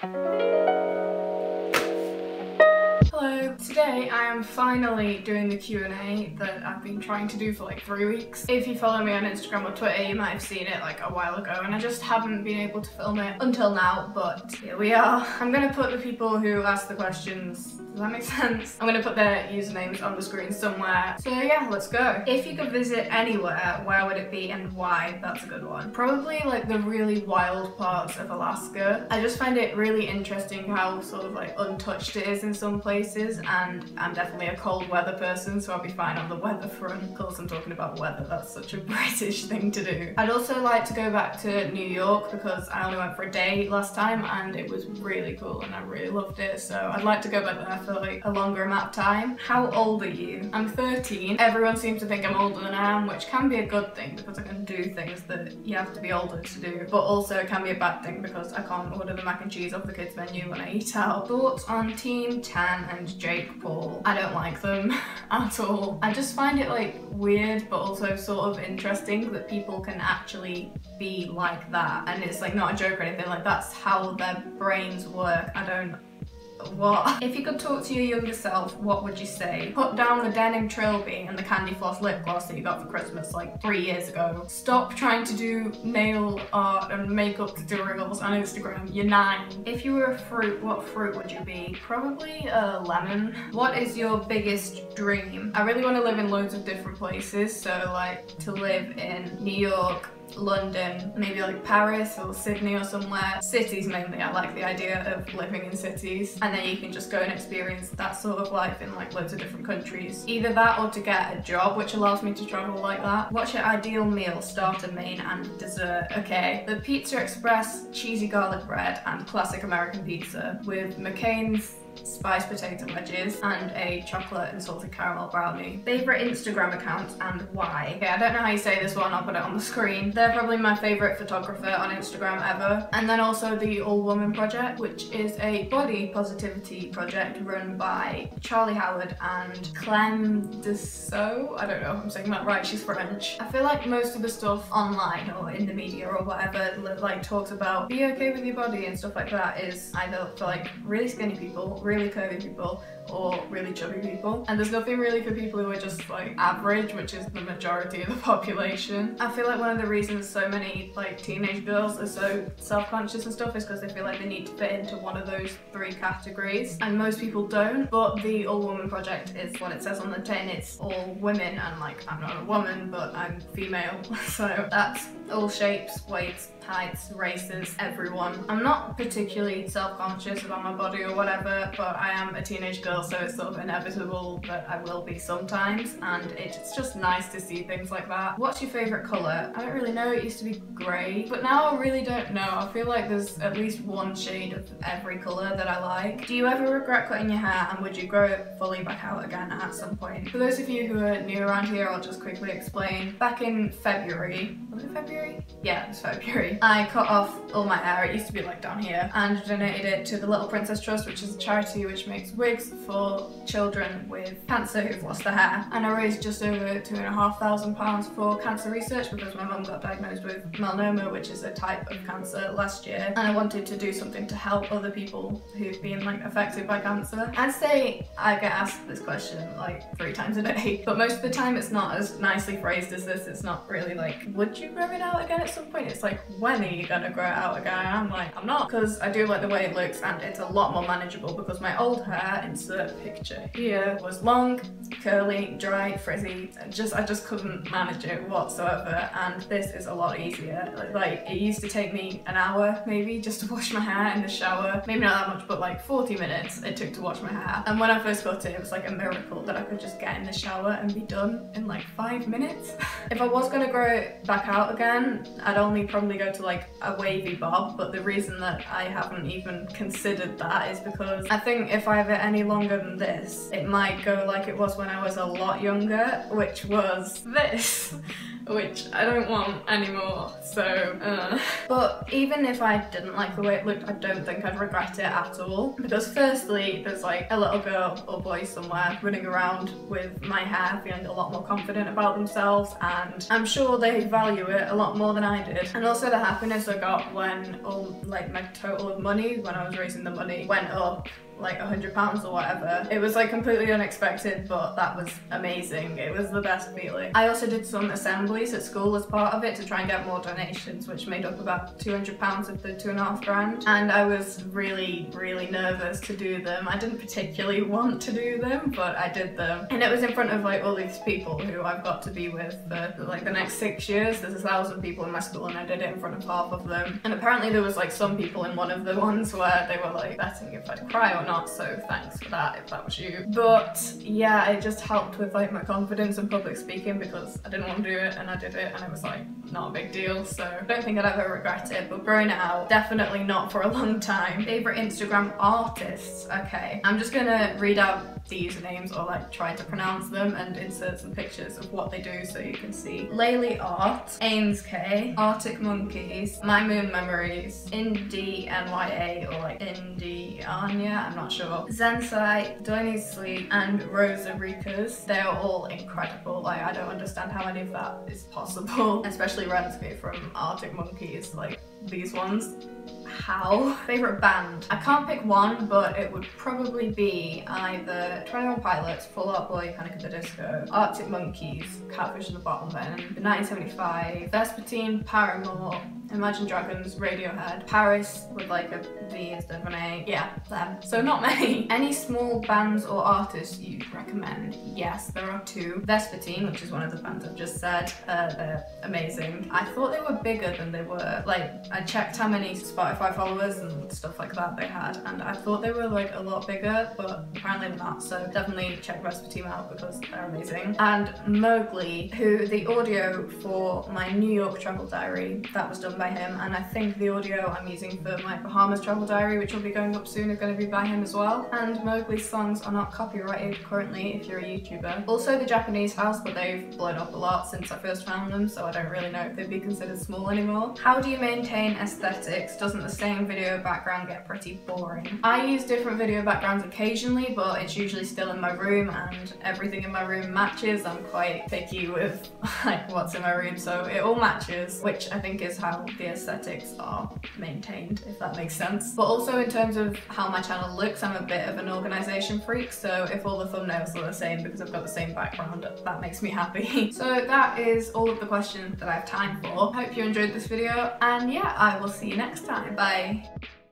Hello! Today I am finally doing the Q&A that I've been trying to do for like 3 weeks. If you follow me on Instagram or Twitter, you might have seen it like a while ago and I just haven't been able to film it until now, but here we are. I'm gonna put the people who asked the questions, does that make sense? I'm gonna put their usernames on the screen somewhere. So yeah, let's go. If you could visit anywhere, where would it be and why? That's a good one. Probably like the really wild parts of Alaska. I just find it really interesting how sort of like untouched it is in some places, and I'm definitely a cold weather person, so I'll be fine on the weather front. Of course I'm talking about weather, that's such a British thing to do. I'd also like to go back to New York because I only went for a day last time and it was really cool and I really loved it, so I'd like to go back there for like a longer amount of time. How old are you? I'm 13. Everyone seems to think I'm older than I am, which can be a good thing because I can do things that you have to be older to do, but also it can be a bad thing because I can't order the mac and cheese off the kids menu when I eat out. Thoughts on Team Tan and Jake Paul? I don't like them at all. I just find it like weird but also sort of interesting that people can actually be like that, and it's like not a joke or anything, like that's how their brains work. I don't. What? If you could talk to your younger self, what would you say? Put down the denim trilby and the candy floss lip gloss that you got for Christmas like 3 years ago. Stop trying to do nail art and makeup tutorials on Instagram. You're 9. If you were a fruit, what fruit would you be? Probably a lemon. What is your biggest dream? I really want to live in loads of different places, so like to live in New York, London, maybe like Paris or Sydney or somewhere. Cities mainly, I like the idea of living in cities, and then you can just go and experience that sort of life in like loads of different countries. Either that or to get a job which allows me to travel like that. What's your ideal meal? Starter, main and dessert. Okay, the Pizza Express cheesy garlic bread and classic American pizza with McCain's spiced potato wedges and a chocolate and salted caramel brownie. Favourite Instagram accounts and why? Okay, I don't know how you say this one, I'll put it on the screen. They're probably my favourite photographer on Instagram ever. And then also the All Woman Project, which is a body positivity project run by Charlie Howard and Clem Dessau. I don't know if I'm saying that right, she's French. I feel like most of the stuff online or in the media or whatever like talks about be okay with your body and stuff like that is either for like really skinny people, really curvy people, or really chubby people, and there's nothing really for people who are just like average, which is the majority of the population. I feel like one of the reasons so many like teenage girls are so self-conscious and stuff is because they feel like they need to fit into one of those 3 categories, and most people don't. But the All Woman Project is what it says on the tin. It's all women, and like I'm not a woman but I'm female, so that's all shapes, weights, heights, races, everyone. I'm not particularly self-conscious about my body or whatever, but I am a teenage girl, so it's sort of inevitable that I will be sometimes, and it's just nice to see things like that. What's your favourite colour? I don't really know, it used to be grey, but now I really don't know. I feel like there's at least one shade of every colour that I like. Do you ever regret cutting your hair, and would you grow it fully back out again at some point? For those of you who are new around here, I'll just quickly explain. Back in February, was it February? Yeah, it was February. I cut off all my hair, it used to be like down here, and donated it to the Little Princess Trust, which is a charity which makes wigs for children with cancer who've lost their hair. And I raised just over £2,500 for cancer research because my mum got diagnosed with melanoma, which is a type of cancer, last year, and I wanted to do something to help other people who've been like affected by cancer. I'd say I get asked this question like 3 times a day, but most of the time it's not as nicely phrased as this. It's not really like, would you grow it out again at some point? It's like, when are you gonna grow it out again? And I'm like, I'm not, because I do like the way it looks and it's a lot more manageable, because my old hair, insert picture here, was long, curly, dry, frizzy. I just couldn't manage it whatsoever, and this is a lot easier. Like it used to take me an hour maybe just to wash my hair in the shower. Maybe not that much, but like 40 minutes it took to wash my hair. And when I first got it, it was like a miracle that I could just get in the shower and be done in like 5 minutes. If I was gonna grow it back out again, I'd only probably go to like a wavy bob, but the reason that I haven't even considered that is because I think if I have it any longer than this, it might go like it was when I was a lot younger, which was this. which I don't want anymore, so But even if I didn't like the way it looked, I don't think I'd regret it at all, because firstly there's like a little girl or boy somewhere running around with my hair feeling a lot more confident about themselves, and I'm sure they value it a lot more than I did. And also the happiness I got when like my total of money, when I was raising the money, went up like £100 or whatever. It was like completely unexpected, but that was amazing. It was the best feeling. I also did some assemblies at school as part of it to try and get more donations, which made up about £200 of the 2.5 grand. And I was really nervous to do them. I didn't particularly want to do them, but I did them. And it was in front of like all these people who I've got to be with for like the next 6 years. There's 1,000 people in my school and I did it in front of half of them. And apparently there was like some people in one of the ones where they were like betting if I'd cry or not, so thanks for that if that was you. But yeah, it just helped with like my confidence in public speaking, because I didn't want to do it and I did it and it was like not a big deal, so I don't think I'd ever regret it, but growing out, definitely not for a long time. Favourite Instagram artists? Okay, I'm just gonna read out the usernames or like try to pronounce them and insert some pictures of what they do so you can see. Laylee Art, Ames K, Arctic Monkeys, My Moon Memories, Indie NYA or like Indie Anya, I'm not sure, Zensai, Do I Need Sleep, and Rosa Rikas. They are all incredible. Like, I don't understand how any of that is possible, especially Rensky from Arctic Monkeys, like these ones. How? Favourite band? I can't pick one, but it would probably be either 21 Pilots, Fall Out Boy, Panic at the Disco, Arctic Monkeys, Catfish and the Bottom Men, the 1975, Vespertine, Paramore, Imagine Dragons, Radiohead, Paris with like a V instead of an A. Yeah, them. So not many. Any small bands or artists you'd recommend? Yes, there are two. Vespertine, which is one of the bands I've just said, they're amazing. I thought they were bigger than they were. Like, I checked how many Spotify followers and stuff like that they had, and I thought they were like a lot bigger, but apparently they're not, so definitely check Vespertine out because they're amazing. And Mowgli, who the audio for my New York travel diary, that was done by him, and I think the audio I'm using for my Bahamas travel diary, which will be going up soon, are going to be by him as well. And Mowgli's songs are not copyrighted currently if you're a YouTuber. Also the Japanese house, but they've blown up a lot since I first found them, so I don't really know if they'd be considered small anymore. How do you maintain aesthetics? Doesn't the same video background get pretty boring? I use different video backgrounds occasionally, but it's usually still in my room and everything in my room matches. I'm quite picky with like what's in my room, so it all matches, which I think is how the aesthetics are maintained, if that makes sense. But also in terms of how my channel looks, I'm a bit of an organisation freak, so if all the thumbnails are the same because I've got the same background, that makes me happy. So that is all of the questions that I have time for. Hope you enjoyed this video, and yeah, I will see you next time. Bye.